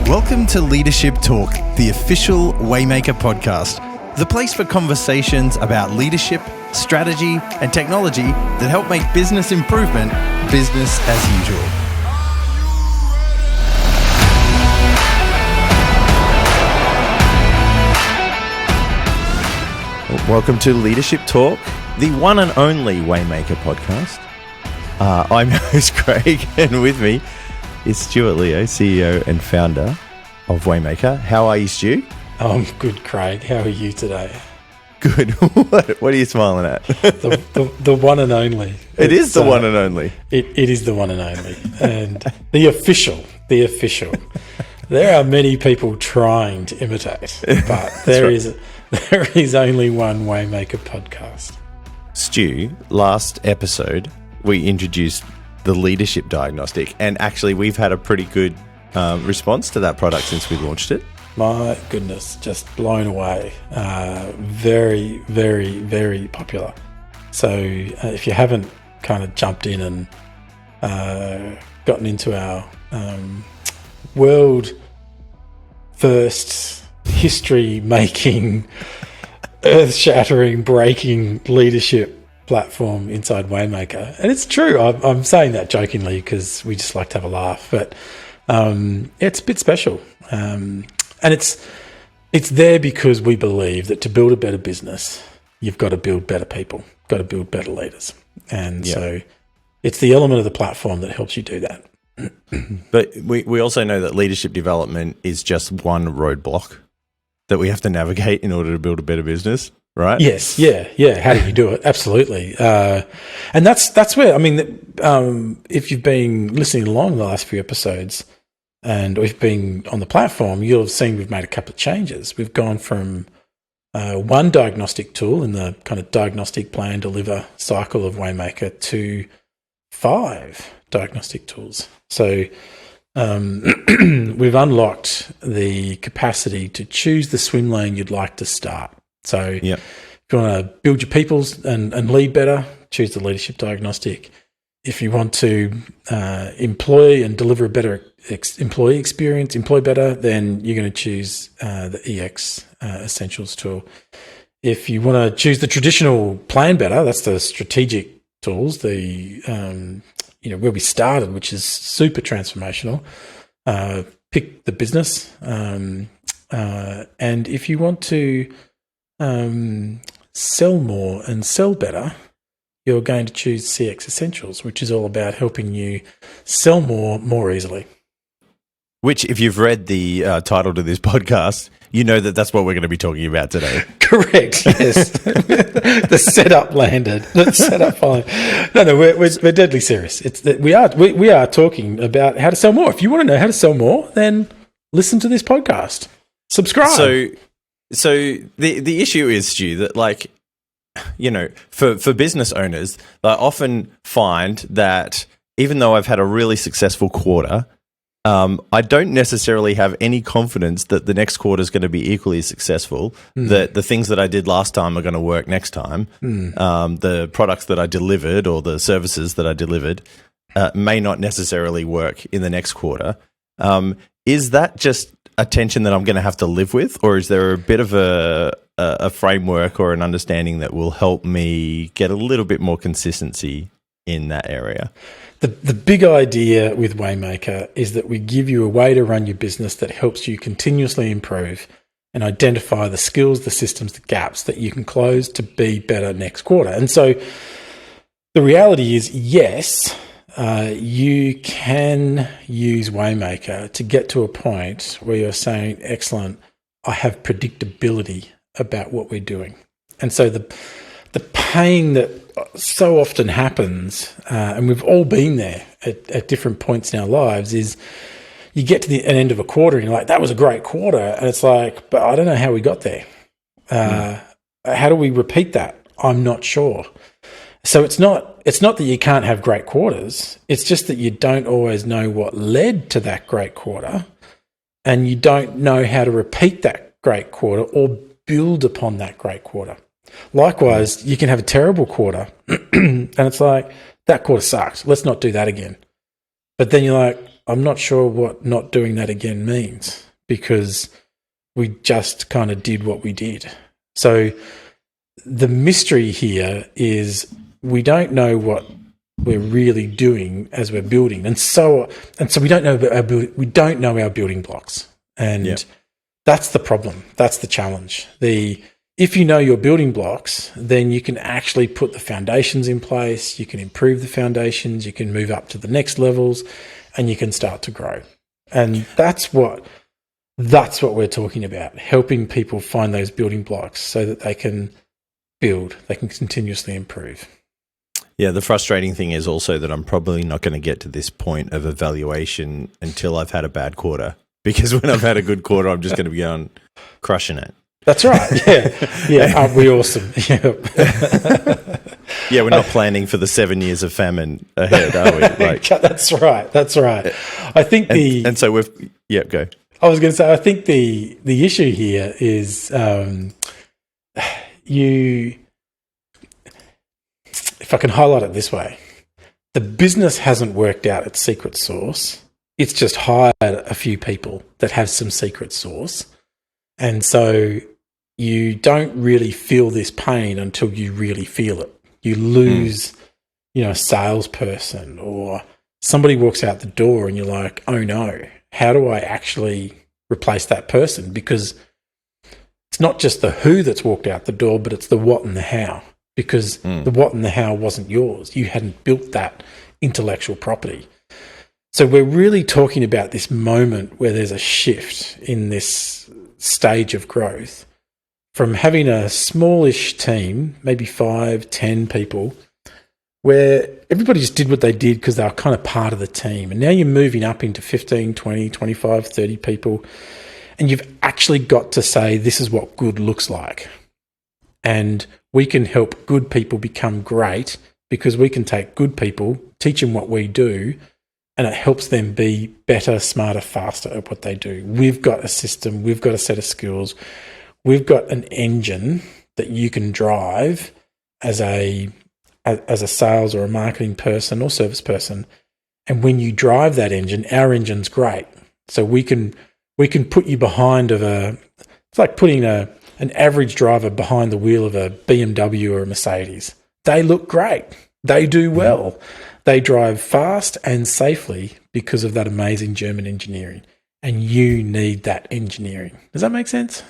Welcome to Leadership Talk, the official Waymaker podcast, the place for conversations about leadership, strategy, and technology that help make business improvement business as usual. Welcome to Leadership Talk, the one and only Waymaker podcast. I'm your host, Craig, and with me is Stuart Leo, CEO and founder of Waymaker. How are you, Stu? I'm good, Craig. How are you today? Good. What are you smiling at? The one and only. It is the one and only. It is the one and only. And the official. There are many people trying to imitate, but there is only one Waymaker podcast. Stu, last episode, we introduced the leadership diagnostic, and actually we've had a pretty good response to that product since we launched it. My goodness, just blown away. Very, very, very popular. So if you haven't kind of jumped in and gotten into our world first, history-making, earth-shattering, breaking leadership platform inside Waymaker. And it's true. I'm saying that jokingly because we just like to have a laugh, but it's a bit special. And it's there because we believe that to build a better business, you've got to build better people, got to build better leaders. And so it's the element of the platform that helps you do that. But we also know that leadership development is just one roadblock that we have to navigate in order to build a better business. Right? Yes. Yeah. How do you do it? Absolutely. And that's where, I mean, if you've been listening along the last few episodes and we've been on the platform, you'll have seen we've made a couple of changes. We've gone from one diagnostic tool in the kind of diagnostic plan deliver cycle of Waymaker to 5 diagnostic tools. So we've unlocked the capacity to choose the swim lane you'd like to start. So if you want to build your people and lead better, choose the leadership diagnostic. If you want to employ and deliver a better employee experience, employ better, then you're going to choose the EX Essentials tool. If you want to choose the traditional plan better, that's the strategic tools, the where we started, which is super transformational. Pick the business. And if you want to sell more and sell better, you're going to choose CX Essentials, which is all about helping you sell more easily. Which, if you've read the title to this podcast, you know that that's what we're going to be talking about today. Correct. Yes, the setup landed. The setup followed. No, we're deadly serious. It's that we are talking about how to sell more. If you want to know how to sell more, then listen to this podcast. Subscribe. So the issue is, Stu, that for business owners, I often find that even though I've had a really successful quarter, I don't necessarily have any confidence that the next quarter is going to be equally successful, that the things that I did last time are going to work next time, the products that I delivered or the services that I delivered may not necessarily work in the next quarter. Is that just a tension that I'm going to have to live with, or is there a bit of a framework or an understanding that will help me get a little bit more consistency in that area? The big idea with Waymaker is that we give you a way to run your business that helps you continuously improve and identify the skills, the systems, the gaps that you can close to be better next quarter. And so the reality is, yes, you can use Waymaker to get to a point where you're saying, excellent, I have predictability about what we're doing. And so the pain that so often happens, and we've all been there at different points in our lives, is you get to the end of a quarter and you're like, that was a great quarter. And it's like, but I don't know how we got there. How do we repeat that? I'm not sure. So it's not that you can't have great quarters. It's just that you don't always know what led to that great quarter, and you don't know how to repeat that great quarter or build upon that great quarter. Likewise, you can have a terrible quarter and it's like, that quarter sucked. Let's not do that again. But then you're like, I'm not sure what not doing that again means, because we just kind of did what we did. So the mystery here is we don't know what we're really doing as we're building, and so we don't know our building blocks, and that's the problem. That's the challenge. If you know your building blocks, then you can actually put the foundations in place. You can improve the foundations. You can move up to the next levels, and you can start to grow. And that's what we're talking about, helping people find those building blocks so that they can build, they can continuously improve. Yeah, the frustrating thing is also that I'm probably not going to get to this point of evaluation until I've had a bad quarter, because when I've had a good quarter, I'm just going to be going crushing it. That's right. Yeah. Aren't we awesome? Yeah, we're not planning for the 7 years of famine ahead, are we? That's right. I think and so we've go. I was going to say, I think the issue here is if I can highlight it this way, the business hasn't worked out its secret sauce. It's just hired a few people that have some secret sauce. And so you don't really feel this pain until you really feel it. You lose, a salesperson, or somebody walks out the door and you're like, oh no, how do I actually replace that person? Because it's not just the who that's walked out the door, but it's the what and the how. Because the what and the how wasn't yours. You hadn't built that intellectual property. So we're really talking about this moment where there's a shift in this stage of growth from having a smallish team, maybe 5, 10 people, where everybody just did what they did because they were kind of part of the team. And now you're moving up into 15, 20, 25, 30 people, and you've actually got to say, this is what good looks like. And we can help good people become great because we can take good people, teach them what we do, and it helps them be better, smarter, faster at what they do. We've got a system. We've got a set of skills. We've got an engine that you can drive as a sales or a marketing person or service person. And when you drive that engine, our engine's great. So we can put you behind it's like putting an average driver behind the wheel of a BMW or a Mercedes. They look great. They do well. They drive fast and safely because of that amazing German engineering. And you need that engineering. Does that make sense?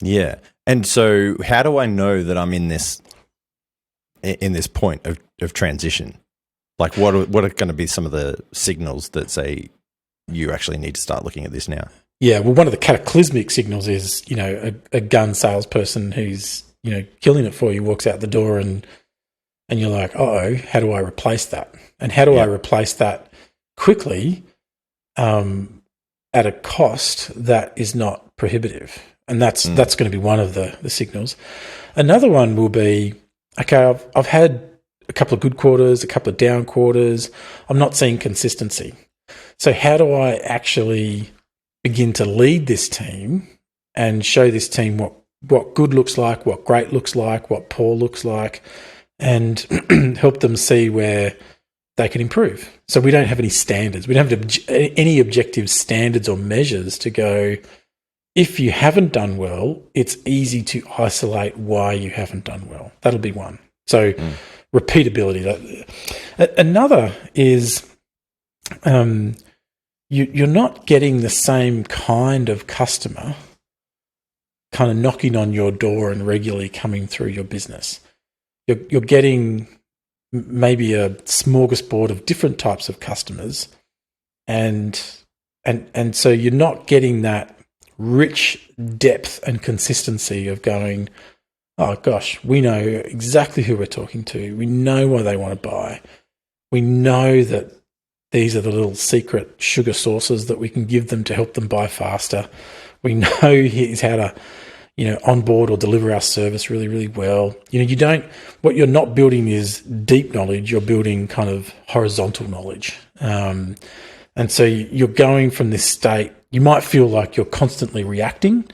Yeah. And so how do I know that I'm in this point of transition? Like what are going to be some of the signals that say you actually need to start looking at this now? Yeah, well, one of the cataclysmic signals is, a gun salesperson who's, killing it for you walks out the door and you're like, uh-oh, how do I replace that? And how do I replace that quickly at a cost that is not prohibitive? And that's going to be one of the signals. Another one will be, okay, I've had a couple of good quarters, a couple of down quarters. I'm not seeing consistency. So how do I actually begin to lead this team and show this team what good looks like, what great looks like, what poor looks like, and help them see where they can improve? So we don't have any standards. We don't have any objective standards or measures to go, if you haven't done well, it's easy to isolate why you haven't done well. That'll be one. So repeatability. Another is you're not getting the same kind of customer kind of knocking on your door and regularly coming through your business. You're getting maybe a smorgasbord of different types of customers, and so you're not getting that rich depth and consistency of going, oh gosh, we know exactly who we're talking to. We know why they want to buy. We know that these are the little secret sugar sources that we can give them to help them buy faster. We know here's how to, onboard or deliver our service really, really well. What you're not building is deep knowledge. You're building kind of horizontal knowledge. And so you're going from this state, you might feel like you're constantly reacting,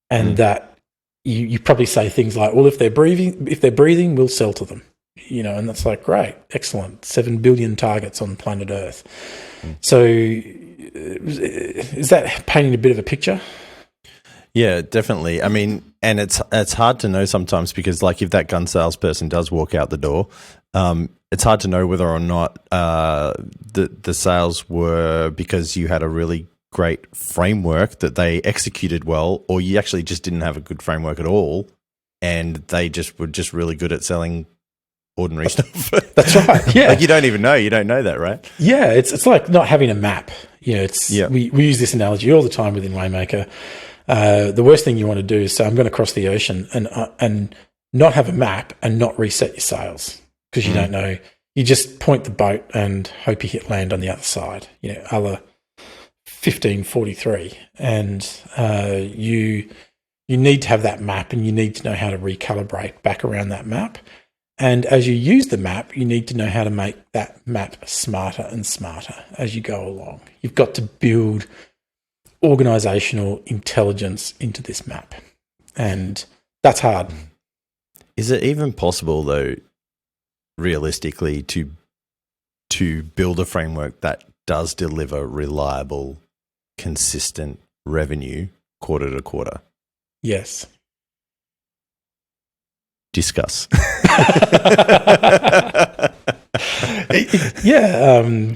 and that you probably say things like, well, if they're breathing, we'll sell to them. and that's like, great, excellent, 7 billion targets on planet Earth. So is that painting a bit of a picture? Yeah, definitely. I mean, and it's hard to know sometimes because, like, if that gun salesperson does walk out the door, it's hard to know whether or not the sales were because you had a really great framework that they executed well, or you actually just didn't have a good framework at all, and they just were just really good at selling ordinary stuff. That's right. Yeah, like you don't even know. You don't know that, right? Yeah, it's like not having a map. We use this analogy all the time within Waymaker. The worst thing you want to do is say, I'm going to cross the ocean and not have a map and not reset your sails because you don't know. You just point the boat and hope you hit land on the other side, a la 1543. And you need to have that map and you need to know how to recalibrate back around that map. And as you use the map, you need to know how to make that map smarter and smarter as you go along. You've got to build organizational intelligence into this map. And that's hard. Is it even possible, though, realistically, to build a framework that does deliver reliable, consistent revenue quarter to quarter? Yes. Discuss. Yeah.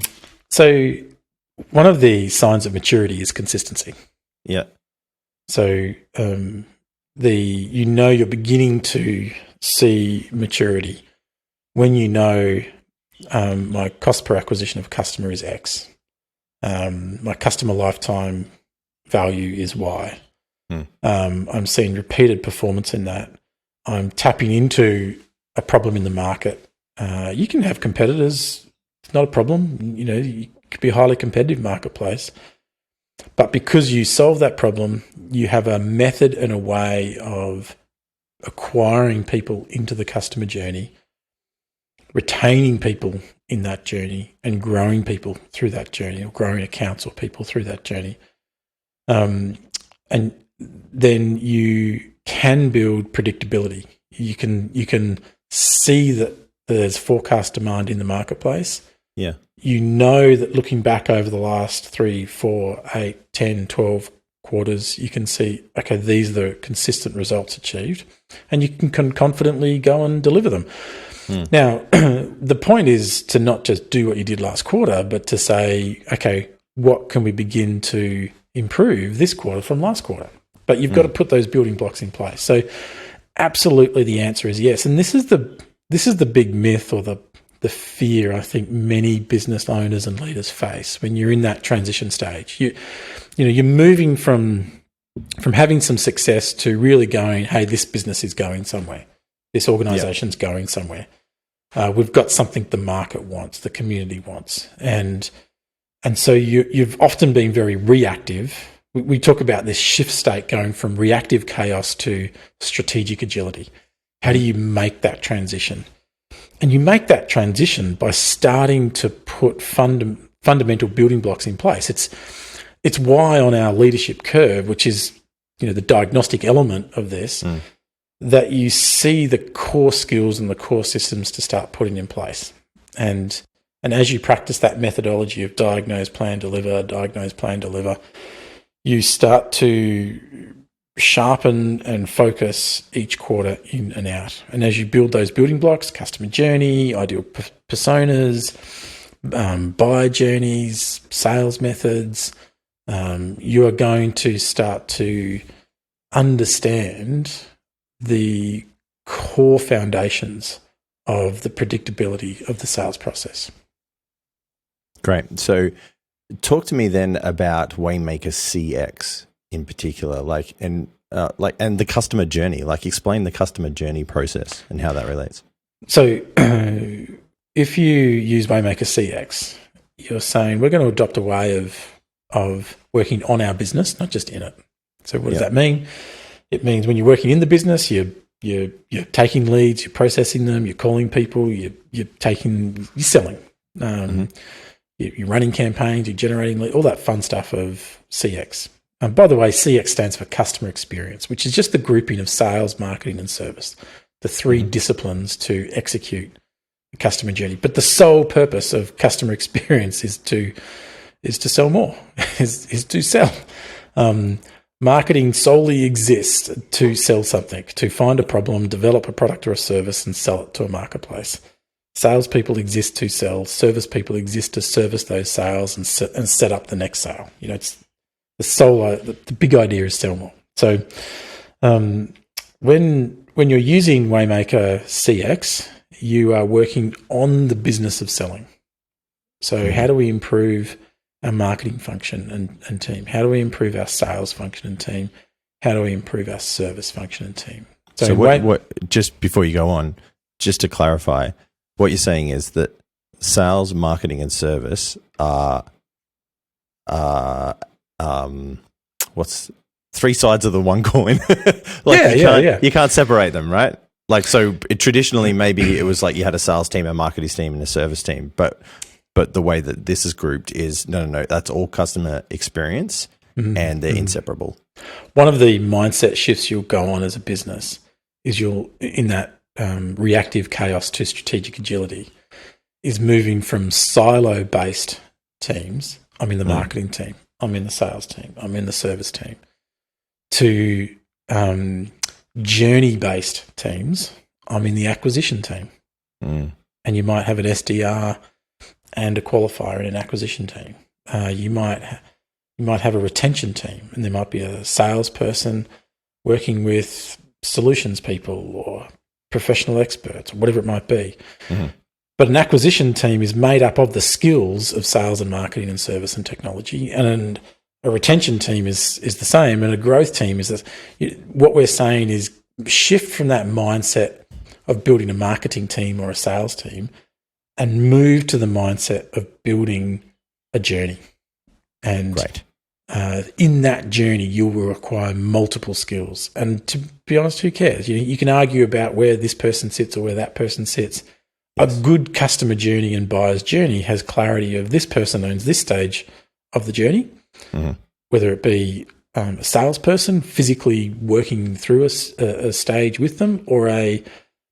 So one of the signs of maturity is consistency. Yeah. So you're beginning to see maturity when my cost per acquisition of a customer is X. My customer lifetime value is Y. I'm seeing repeated performance in that. I'm tapping into a problem in the market. You can have competitors. It's not a problem. You could be a highly competitive marketplace. But because you solve that problem, you have a method and a way of acquiring people into the customer journey, retaining people in that journey, and growing people through that journey, or growing accounts or people through that journey. And then you can build predictability. You can see that there's forecast demand in the marketplace. Yeah. You know that looking back over the last 3, 4, 8, 10, 12 quarters, you can see, okay, these are the consistent results achieved, and you can confidently go and deliver them. Now, the point is to not just do what you did last quarter, but to say, okay, what can we begin to improve this quarter from last quarter? But you've got to put those building blocks in place. So absolutely the answer is yes. And this is the big myth or the fear I think many business owners and leaders face when you're in that transition stage. You're moving from having some success to really going, hey, this business is going somewhere. This organization's going somewhere. We've got something the market wants, the community wants. And so you've often been very reactive. We talk about this shift state going from reactive chaos to strategic agility. How do you make that transition? And you make that transition by starting to put fundamental building blocks in place. It's why on our leadership curve, which is the diagnostic element of this, that you see the core skills and the core systems to start putting in place. And as you practice that methodology of diagnose, plan, deliver, you start to sharpen and focus each quarter in and out. And as you build those building blocks, customer journey, ideal personas, buyer journeys, sales methods, you are going to start to understand the core foundations of the predictability of the sales process. Great. So talk to me then about Waymaker CX in particular, and the customer journey. Explain the customer journey process and how that relates. So if you use Waymaker CX, you're saying we're going to adopt a way of working on our business, not just in it. So what does that mean? It means when you're working in the business, you're taking leads, you're processing them, you're calling people, you're selling. You're running campaigns, you're generating leads, all that fun stuff of CX. And by the way, CX stands for customer experience, which is just the grouping of sales, marketing, and service, the three disciplines to execute customer journey. But the sole purpose of customer experience is to sell more, is to sell. Marketing solely exists to sell something, to find a problem, develop a product or a service, and sell it to a marketplace. Salespeople exist to sell. Service people exist to service those sales and set up the next sale. It's the big idea is sell more. So when you're using Waymaker CX, you are working on the business of selling. So how do we improve our marketing function and team? How do we improve our sales function and team? How do we improve our service function and team? So what just before you go on, just to clarify, what you're saying is that sales, marketing, and service are what's three sides of the one coin? You can't separate them, right? Like, so traditionally, maybe it was like you had a sales team, a marketing team, and a service team, but the way that this is grouped is no, that's all customer experience, and they're inseparable. One of the mindset shifts you'll go on as a business is in that reactive chaos to strategic agility, is moving from silo-based teams. I'm in the marketing team. I'm in the sales team. I'm in the service team. To journey-based teams. I'm in the acquisition team. And you might have an SDR and a qualifier in an acquisition team. You might have a retention team, and there might be a salesperson working with solutions people or professional experts, or whatever it might be. But an acquisition team is made up of the skills of sales and marketing and service and technology, and a retention team is the same, and a growth team is this. What we're saying is shift from that mindset of building a marketing team or a sales team and move to the mindset of building a journey. And in that journey, you will require multiple skills. And to be honest, who cares? You can argue about where this person sits or where that person sits. Yes. A good customer journey and buyer's journey has clarity of this person owns this stage of the journey, whether it be a salesperson physically working through a stage with them, or a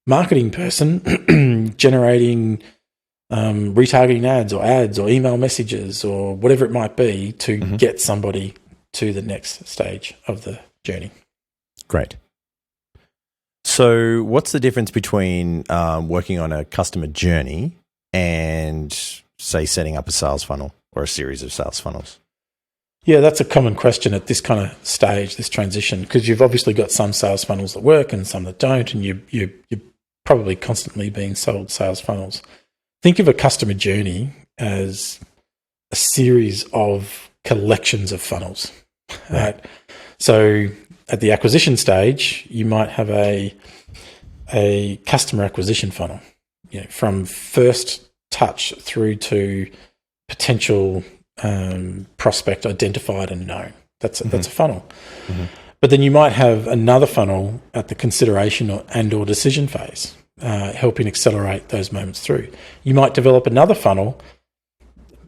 marketing person generating retargeting ads or email messages or whatever it might be to get somebody to the next stage of the journey. Great. So what's the difference between working on a customer journey and, say, setting up a sales funnel or a series of sales funnels? Yeah, that's a common question at this kind of stage, this transition, because you've obviously got some sales funnels that work and some that don't, and you're probably constantly being sold sales funnels. Think of a customer journey as a series of collections of funnels, right? So at the acquisition stage, you might have a customer acquisition funnel, from first touch through to potential prospect identified and known. That's a funnel. But then you might have another funnel at the consideration or decision phase, helping accelerate those moments through. You might develop another funnel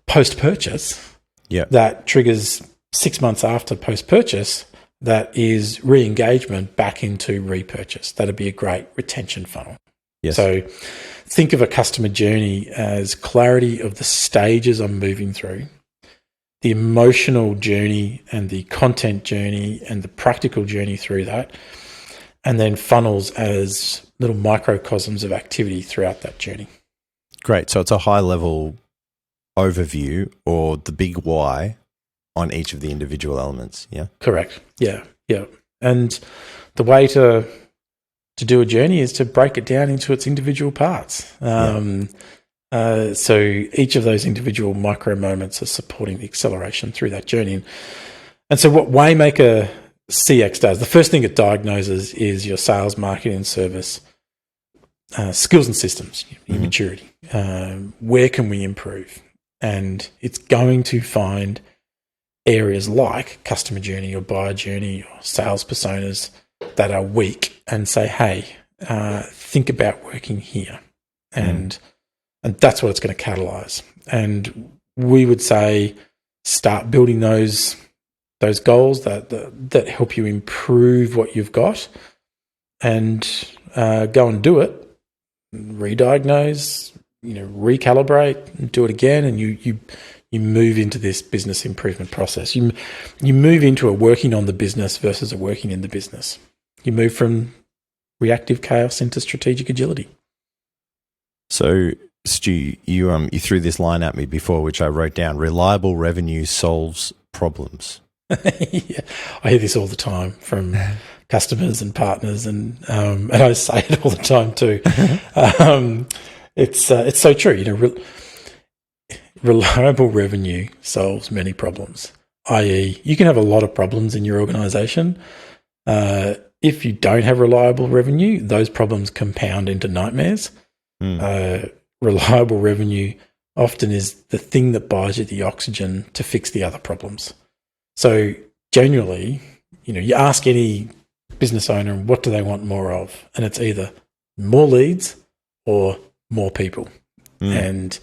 post-purchase that triggers 6 months after post-purchase, that is re-engagement back into repurchase. That'd be a great retention funnel. Yes. So think of a customer journey as clarity of the stages I'm moving through, the emotional journey and the content journey and the practical journey through that, and then funnels as little microcosms of activity throughout that journey. Great. So it's a high-level overview or the big why on each of the individual elements, yeah? Correct. Yeah. And the way to do a journey is to break it down into its individual parts. So each of those individual micro moments are supporting the acceleration through that journey. And so what Waymaker CX does, the first thing it diagnoses is your sales, marketing, and service skills and systems, your maturity. Where can we improve? And it's going to find areas like customer journey or buyer journey or sales personas that are weak and say, hey, think about working here. And that's what it's going to catalyze. And we would say start building those goals that help you improve what you've got, and go and do it. Re-diagnose, recalibrate and do it again, and you move into this business improvement process. You move into a working on the business versus a working in the business. You move from reactive chaos into strategic agility. So, Stu, you threw this line at me before, which I wrote down: reliable revenue solves problems. Yeah, I hear this all the time from customers and partners, and I say it all the time too. It's so true. Reliable revenue solves many problems. I.e., you can have a lot of problems in your organization. If you don't have reliable revenue, those problems compound into nightmares. Reliable revenue often is the thing that buys you the oxygen to fix the other problems. So generally, you ask any business owner, what do they want more of? And it's either more leads or more people. And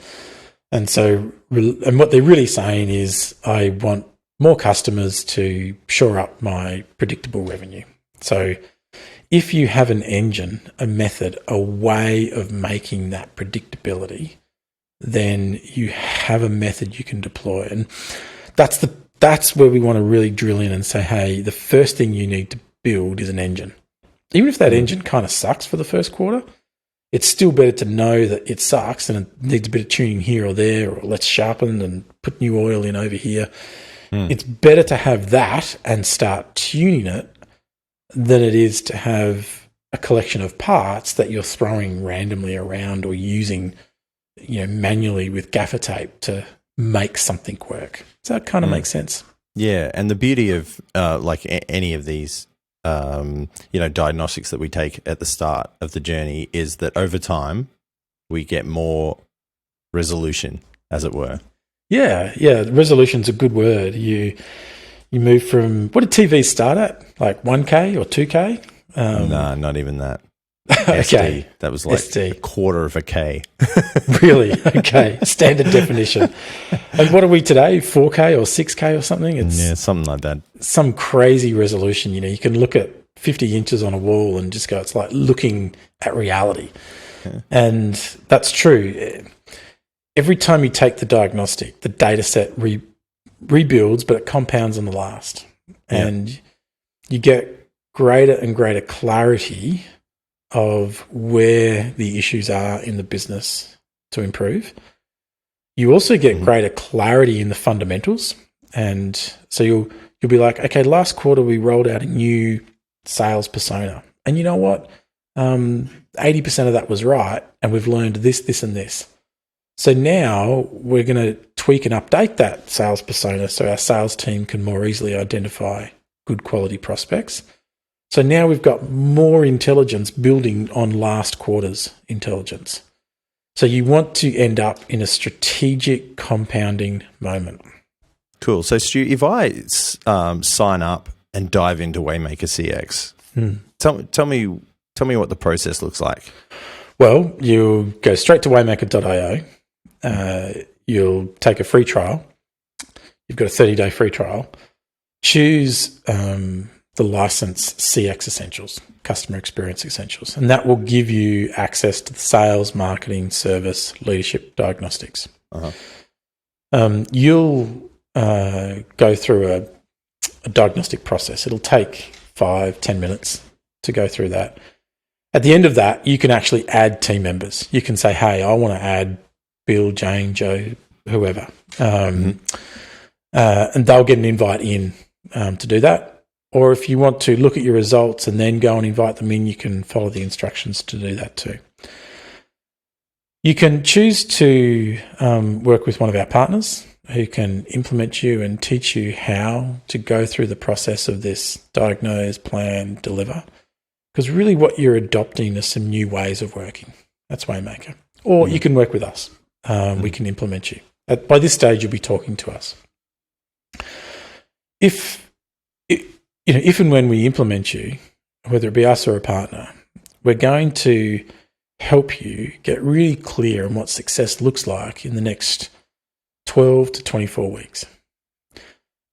what they're really saying is, I want more customers to shore up my predictable revenue. So if you have an engine, a method, a way of making that predictability, then you have a method you can deploy. And that's where we want to really drill in and say, hey, the first thing you need to build is an engine. Even if that engine kind of sucks for the first quarter, it's still better to know that it sucks and it needs a bit of tuning here or there, or let's sharpen and put new oil in over here. It's better to have that and start tuning it than it is to have a collection of parts that you're throwing randomly around or using, manually with gaffer tape to make something work. So that kind of makes sense. Yeah, and the beauty of any of these diagnostics that we take at the start of the journey is that over time we get more resolution, as it were. Yeah. Resolution's a good word. You move from, what did TV start at? Like 1K or 2K? No, not even that. Okay. SD. That was like SD. a quarter of a K. Really? Okay. Standard definition. And what are we today? 4K or 6K or something? It's something like that. Some crazy resolution. You can look at 50 inches on a wall and just go, it's like looking at reality. Yeah. And that's true. Every time you take the diagnostic, the data set rebuilds, but it compounds on the last. And you get greater and greater clarity of where the issues are in the business to improve. You also get greater clarity in the fundamentals. And so you'll be like, okay, last quarter we rolled out a new sales persona. And you know what? 80% of that was right. And we've learned this, this, and this. So now we're going to tweak and update that sales persona so our sales team can more easily identify good quality prospects. So now we've got more intelligence building on last quarter's intelligence. So you want to end up in a strategic compounding moment. Cool. So Stu, if I sign up and dive into Waymaker CX, tell me what the process looks like. Well, you'll go straight to waymaker.io. You'll take a free trial. You've got a 30-day free trial. Choose the license CX Essentials, Customer Experience Essentials, and that will give you access to the sales, marketing, service, leadership, diagnostics. You'll go through a diagnostic process. It'll take 5-10 minutes to go through that. At the end of that, you can actually add team members. You can say, hey, I want to add Bill, Jane, Joe, whoever. And they'll get an invite in to do that. Or if you want to look at your results and then go and invite them in, you can follow the instructions to do that too. You can choose to work with one of our partners who can implement you and teach you how to go through the process of this diagnose, plan, deliver. Because really what you're adopting are some new ways of working. That's Waymaker. Or you can work with us. We can implement you. By this stage, you'll be talking to us. If and when we implement you, whether it be us or a partner, we're going to help you get really clear on what success looks like in the next 12 to 24 weeks.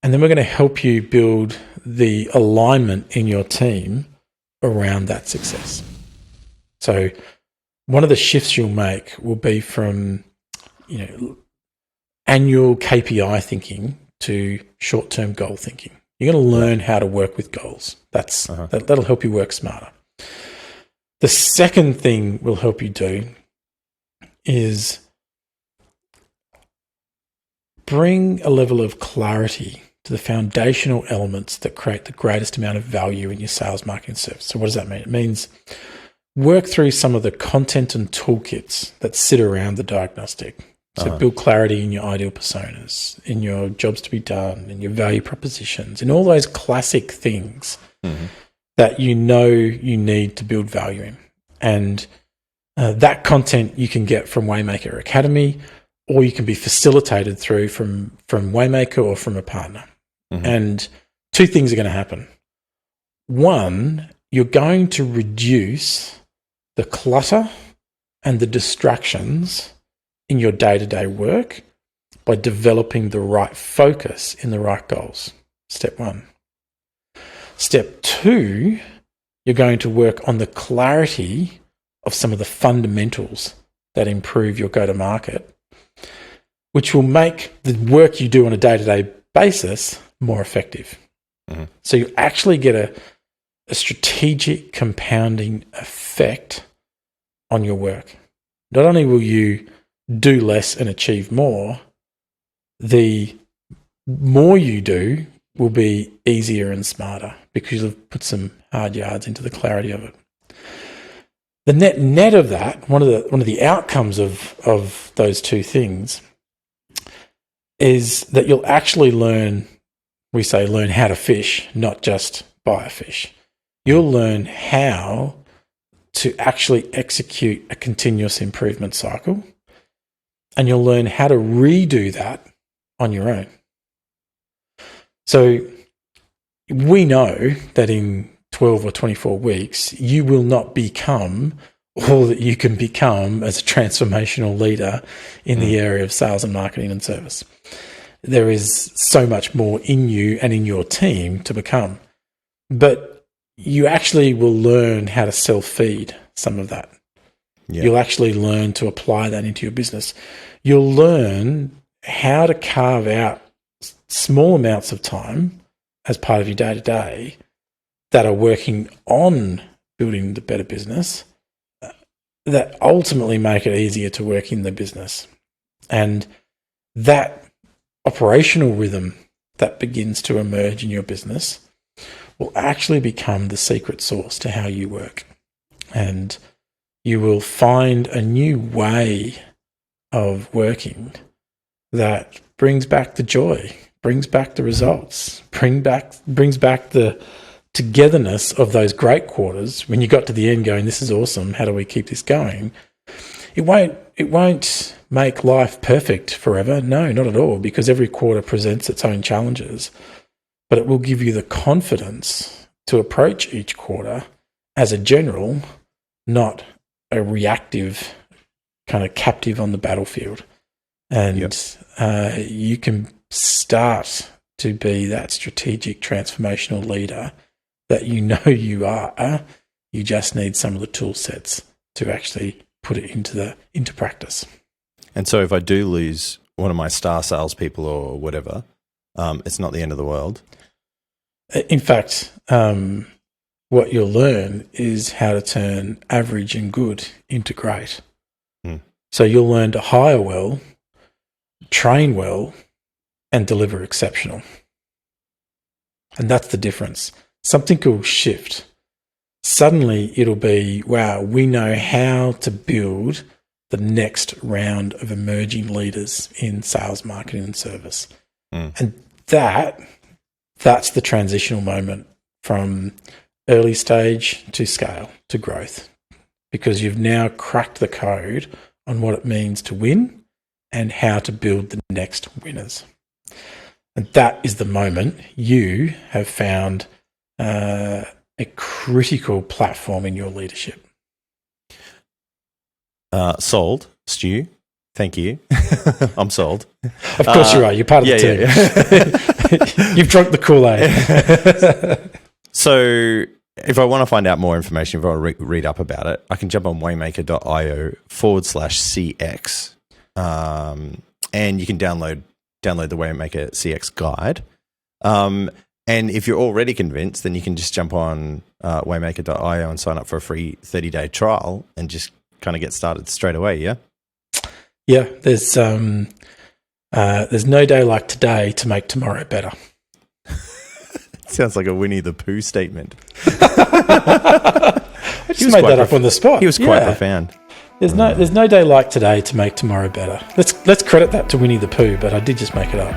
And then we're going to help you build the alignment in your team around that success. So one of the shifts you'll make will be from, annual KPI thinking to short-term goal thinking. You're going to learn how to work with goals. That'll help you work smarter. The second thing will help you do is bring a level of clarity to the foundational elements that create the greatest amount of value in your sales, marketing, service. So what does that mean? It means work through some of the content and toolkits that sit around the diagnostic. So build clarity in your ideal personas, in your jobs to be done, in your value propositions, in all those classic things that you need to build value in. And that content you can get from Waymaker Academy, or you can be facilitated through from Waymaker or from a partner. And two things are going to happen. One, you're going to reduce the clutter and the distractions in your day-to-day work by developing the right focus in the right goals. Step one. Step two, you're going to work on the clarity of some of the fundamentals that improve your go-to-market, which will make the work you do on a day-to-day basis more effective. So you actually get a strategic compounding effect on your work. Not only will you do less and achieve more, the more you do will be easier and smarter because you'll have put some hard yards into the clarity of it. The net of that, one of the outcomes of those two things is that you'll actually learn how to fish, not just buy a fish. You'll learn how to actually execute a continuous improvement cycle, and you'll learn how to redo that on your own. So we know that in 12 or 24 weeks, you will not become all that you can become as a transformational leader in the area of sales and marketing and service. There is so much more in you and in your team to become. But you actually will learn how to self-feed some of that. Yeah. You'll actually learn to apply that into your business. You'll learn how to carve out small amounts of time as part of your day-to-day that are working on building the better business that ultimately make it easier to work in the business. And that operational rhythm that begins to emerge in your business will actually become the secret sauce to how you work. And you will find a new way of working that brings back the joy, brings back the results, brings back the togetherness of those great quarters. When you got to the end going, this is awesome, how do we keep this going? It won't make life perfect forever. No, not at all, because every quarter presents its own challenges. But it will give you the confidence to approach each quarter as a general, not a reactive kind of captive on the battlefield. And you can start to be that strategic transformational leader that you know you are. You just need some of the tool sets to actually put it into practice. And so if I do lose one of my star salespeople or whatever, it's not the end of the world. In fact, what you'll learn is how to turn average and good into great. So you'll learn to hire well, train well, and deliver exceptional. And that's the difference. Something will shift. Suddenly it'll be, wow, we know how to build the next round of emerging leaders in sales, marketing, and service. And that's the transitional moment from early stage to scale to growth, because you've now cracked the code on what it means to win and how to build the next winners. And that is the moment you have found a critical platform in your leadership. Sold, Stu. Thank you. I'm sold. Of course you are. You're part of the team. Yeah. You've drunk the Kool-Aid. So if I want to find out more information, if I want to read up about it, I can jump on waymaker.io/CX. And you can download the Waymaker CX guide. And if you're already convinced, then you can just jump on waymaker.io and sign up for a free 30-day trial and just kind of get started straight away, yeah? Yeah, there's no day like today to make tomorrow better. Sounds like a Winnie the Pooh statement. I just made that up on the spot. He was quite profound. There's no day like today to make tomorrow better. Let's credit that to Winnie the Pooh, but I did just make it up.